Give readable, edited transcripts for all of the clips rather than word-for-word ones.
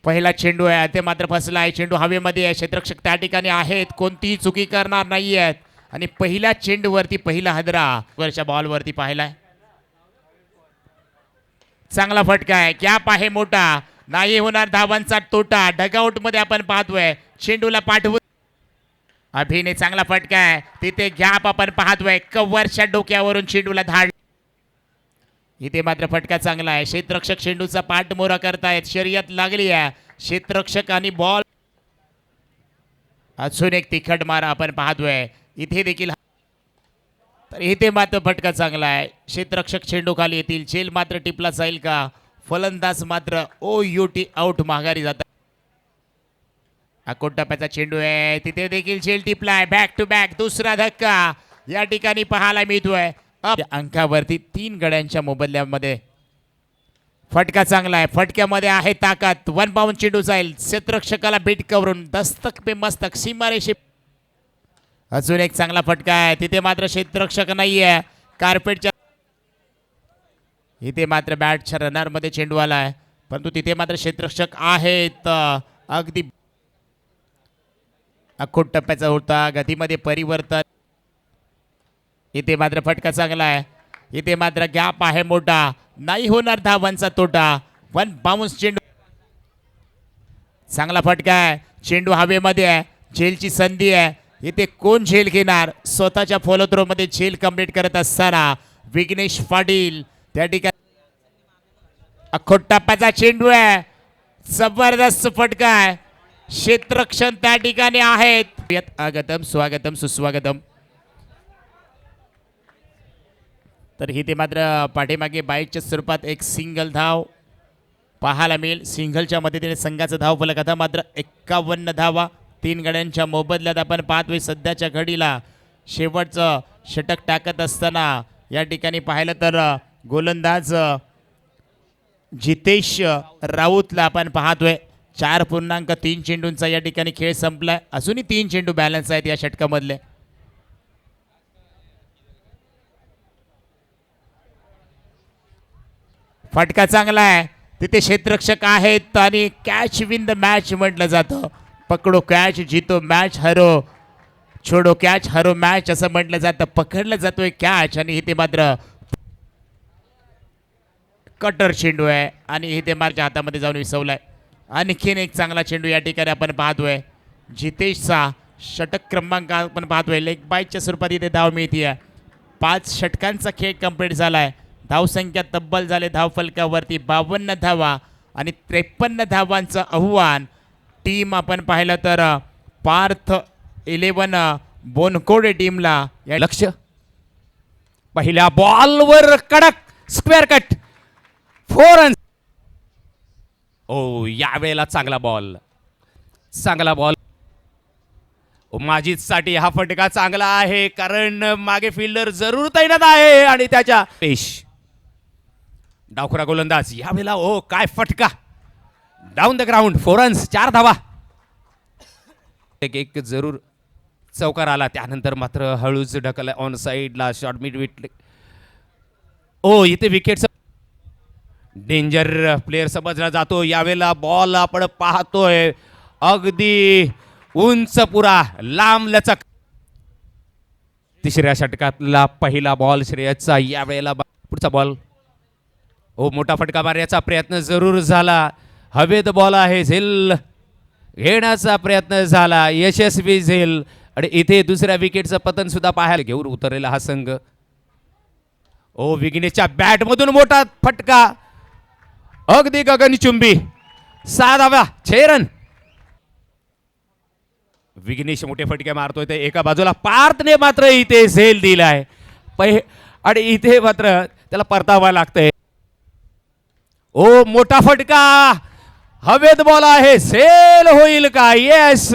पहिला चेंडू आहे ते मात्र फसला आहे. चेंडू हवेमध्ये आहे. क्षेत्ररक्षक त्या ठिकाणी आहेत, कोणतीही चुकी करणार नाही आहेत. आणि पहिल्या चेंडूवरती पहिला हदरा वरच्या बॉलवरती पाहिलाय. चांगला फटका आहे. गॅप आहे मोठा, नाही होणार धावांचा तोटा. डगआउट मध्ये आपण पाहतोय चेंडूला पाठवून अभिने चांगला फटका आहे. तिथे गॅप आपण पाहतोय. कव्हरच्या डोक्यावरून चेंडूला धाड. इथे मात्र फटका चांगला आहे. क्षेत्ररक्षक चेंडूचा पाठमोरा करतायत. शर्यत लागली आहे क्षेत्ररक्षक आणि बॉल. अजून एक तिखट मार आपण पाहतोय इथे देखील. तर इथे मात्र फटका चांगला आहे. क्षेत्ररक्षक चेंडू खाली येतील. झेल मात्र टिपला जाईल का? फलंदाज मात्र OUT आउट माघारी जातात. अकोट टप्प्याचा चेंडू आहे, तिथे देखील झेल टिपलाय. बॅक टू बॅक दुसरा धक्का या ठिकाणी पाहायला मिळतोय. अंकावरती 3 गड्यांच्या मोबदल्यामध्ये फटका चांगला आहे. फटक्यामध्ये आहे ताकद. 1 बाउंड चेंडू जाईल. क्षेत्ररक्षकाला बीट करून दस्तक पे मस्तक सीमारेषे. अजून एक चांगला फटका आहे. तिथे मात्र क्षेत्ररक्षक नाहीये. कार्पेटच्या इथे मात्र बॅटच्या रनर मध्ये चेंडू आला आहे, परंतु तिथे मात्र क्षेत्ररक्षक आहेत. अगदी अखोट टप्प्याचा होता. गतीमध्ये परिवर्तन. इथे मात्र फटका चांगला आहे. इथे मात्र गॅप आहे मोठा, नाही होणार धावांचा तोटा. 1 बाउन्स चेंडू. चांगला फटका आहे. चेंडू हवेमध्ये आहे. झेलची संधी आहे. इथे कोण झेल घेणार? स्वतःच्या फॉलो थ्रो मध्ये झेल कंप्लीट करत असताना विघ्नेश पाटील त्या ठिकाणी. अखोट टप्प्याचा चेंडू आहे. जबरदस्त फटका आहे. क्षेत्ररक्षण त्या ठिकाणी आहेत. आगतम स्वागतम सुस्वागतम. तर इथे मात्र पाठीमागे बाईकच्या स्वरूपात एक सिंगल धाव पाहायला मिळेल. सिंगलच्या मदतीने संघाचा धाव फलक आता मात्र 51 धावा. 3 गड्यांच्या मोबदल्यात आपण पाहतोय. सध्याच्या घडीला शेवटचं षटक टाकत असताना या ठिकाणी पाहिलं तर गोलंदाज जितेश राऊतला आपण पाहतोय. 4.3 चेंडूंचा या ठिकाणी खेळ संपलाय. अजूनही 3 चेंडू बॅलन्स आहेत या षटकामधले. फटका चांगला आहे. तिथे क्षेत्ररक्षक आहेत आणि कॅच विन द मॅच म्हटलं जातं. पकडो कॅच जीतो मॅच, हरो छोडो कॅच हरो मॅच असं म्हटलं जातं. पकडलं जातोय कॅच आणि इथे मात्र कटर चेंडू आहे आणि इथे मार्च्या हातामध्ये जाऊन विसवलाय. आणखीन एक चांगला चेंडू या ठिकाणी आपण पाहतोय. जितेशचा षटक क्रमांक आपण पाहतोय. लेग बाईटच्या स्वरूपात इथे धाव मिळते. 5 षटकांचा खेळ कंप्लीट झालाय. धावसंख्या तब्बल झाले धाव फलकावरती 52 धावा आणि 53 धावांचं आव्हान. टीम आपण पाहिलं तर पार्थ 11 बोनकोडे टीमला लक्ष. पहिल्या बॉलवर कडक स्क्वेअर कट 4 रन्स. ओ यावेळेला चांगला बॉल. माजिदसाठी हा फटका चांगला आहे, कारण मागे फिल्डर जरूर तैनात आहे आणि त्याच्या पेश डावखुरा गोलंदाज यावेळेला. ओ काय फटका. डाऊन द ग्राउंड 4 रन्स 4 धावा. एक जरूर चौकार आला, त्यानंतर मात्र हळूच ढकल ऑन साईडला शॉर्ट मिड विट. ओ इथे विकेट डेंजर प्लेयर समजला जातो. यावेळेला बॉल आपण पाहतोय अगदी उंच पुरा लांब लचक. तिसऱ्या षटकातला पहिला बॉल श्रेयसचा. यावेळेला पुढचा बॉल. ओ मोठा फटका मारण्याचा प्रयत्न जरूर झाला. हवेत बॉल आहे. झेल घेण्याचा प्रयत्न झाला, यशस्वी झेल. आणि इथे दुसऱ्या विकेटचं पतन सुद्धा पाहायला घेऊन उतरलेला हा संघ. ओ विघ्नेशच्या बॅट मधून मोठा फटका अगदी गगनचुंबी. 6 धावा 6 रन. विघ्नेश मोठे फटके मारतोय. ते एका बाजूला पार्थने मात्र इथे झेल दिलाय आणि इथे मात्र त्याला परतावा लागतंय. ओ मोठा फटका हवेत बॉल आहे. झेल होईल का? येस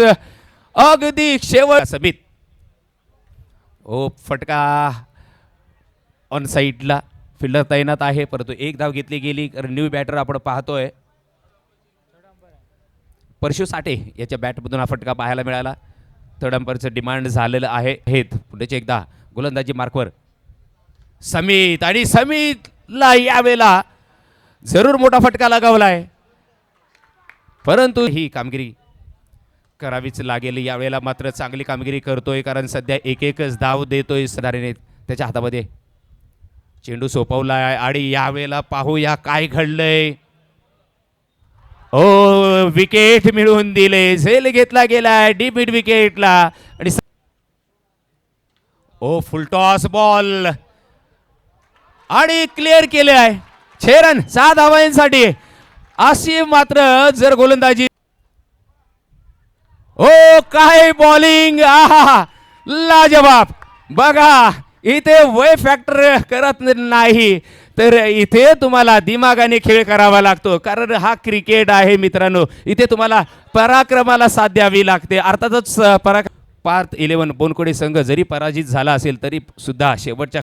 अगदी शेवट समित. ओ फटका ऑन साईडला फिल्डर तैनात आहे, परंतु एक धाव घेतली गेली. न्यू बॅटर आपण पाहतोय परशु साठे याच्या बॅटमधून हा फटका पाहायला मिळाला. थर्ड अंपायरचं डिमांड झालेलं आहे. पुढेच एकदा गोलंदाजी मार्कवर समित आणि समितला यावेळेला जरूर मोठा फटका लगावलाय. परंतु ही कामगिरी करावीच लागेल. यावेळेला मात्र चांगली कामगिरी करतोय, कारण सध्या एकच धाव देतोय सदारीने. त्याच्या हातामध्ये चेंडू सोपवला आहे आणि यावेळेला पाहूया काय घडलंय. ओ विकेट मिळवून दिले, झेल घेतला गेलाय डीप मिड विकेटला. आणि ओ फुलटॉस बॉल आणि क्लिअर केले आहे. 6 रन 6 धावांसाठी. अशी मात्र जर गोलंदाजी. ओ काय बॉलिंग, आहा लाजवाब. बघा इथे वय फॅक्टर करत नाही, तर इथे तुम्हाला दिमागाने खेळ करावा लागतो, कारण हा क्रिकेट आहे मित्रांनो. इथे तुम्हाला पराक्रमाला साथ द्यावी लागते. अर्थातच पार्थ 11 बोनकोडे संघ जरी पराजित झाला असेल तरी सुद्धा शेवटच्या